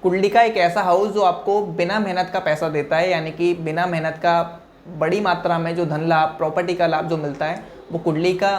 कुंडली का एक ऐसा हाउस जो आपको बिना मेहनत का पैसा देता है, यानी कि बिना मेहनत का बड़ी मात्रा में जो धन लाभ, प्रॉपर्टी का लाभ जो मिलता है, वो कुंडली का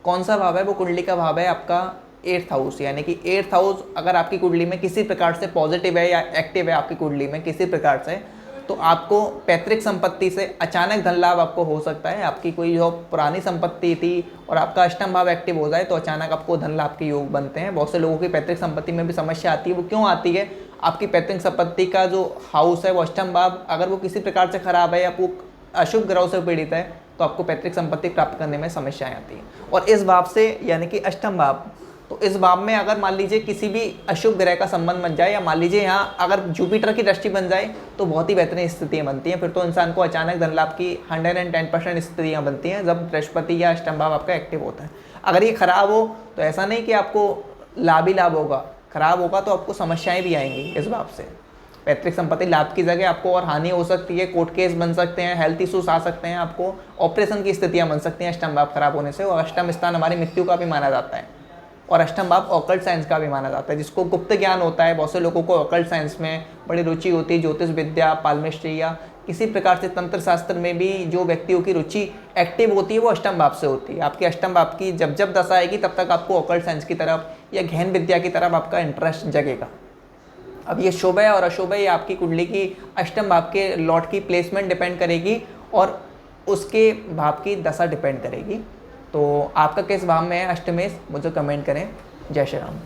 कौन सा भाव है? वो कुंडली का भाव है आपका 8th हाउस। यानी कि 8th हाउस अगर आपकी कुंडली में किसी प्रकार से पॉजिटिव है या एक्टिव है आपकी कुंडली में किसी प्रकार से, तो आपको पैतृक संपत्ति से अचानक धन लाभ आपको हो सकता है। आपकी कोई जो पुरानी संपत्ति थी और आपका अष्टम भाव एक्टिव हो जाए तो अचानक आपको धन लाभ के योग बनते हैं। बहुत से लोगों की पैतृक संपत्ति में भी समस्या आती है। वो क्यों आती है? आपकी पैतृक संपत्ति का जो हाउस है वो अष्टम भाव अगर वो किसी प्रकार से खराब है या वो अशुभ ग्रहों से पीड़ित है तो आपको पैतृक संपत्ति प्राप्त करने में समस्याएं आती हैं। और इस भाव से यानी कि अष्टम भाव, तो इस भाव में अगर मान लीजिए किसी भी अशुभ ग्रह का संबंध बन जाए या मान लीजिए यहाँ अगर जुपिटर की दृष्टि बन जाए तो बहुत ही बेहतरीन स्थितियाँ बनती हैं। फिर तो इंसान को अचानक धन लाभ की 110% स्थितियाँ बनती हैं जब बृहस्पति या अष्टम भाव आपका एक्टिव होता है। अगर ये खराब हो तो ऐसा नहीं कि आपको लाभ ही लाभ होगा, खराब होगा तो आपको समस्याएं भी आएंगी इस भाव से। पैतृक संपत्ति लाभ की जगह आपको और हानि हो सकती है, कोर्ट केस बन सकते हैं, हेल्थ इश्यूज आ सकते हैं, आपको ऑपरेशन की स्थितियां बन सकती हैं अष्टम भाव खराब होने से। और अष्टम स्थान हमारी मृत्यु का भी माना जाता है और अष्टम भाव ऑकल्ट साइंस का भी माना जाता है, जिसको गुप्त ज्ञान होता है। बहुत से लोगों को ऑकल्ट साइंस में बड़ी रुचि होती है, ज्योतिष विद्या, पालमिस्ट्री या किसी प्रकार से तंत्र शास्त्र में भी जो व्यक्तियों की रुचि एक्टिव होती है वो अष्टम भाव से होती है। आपकी अष्टम भाव की जब जब दशा आएगी तब तक आपको ऑकल्ट साइंस की तरफ या गहन विद्या की तरफ आपका इंटरेस्ट जगेगा। अब ये शुभ है और अशुभ है, ये आपकी कुंडली की अष्टम भाव के लॉट की प्लेसमेंट डिपेंड करेगी और उसके भाव की दशा डिपेंड करेगी। तो आपका किस भाव में है अष्टमेश, मुझे कमेंट करें। जय श्री राम।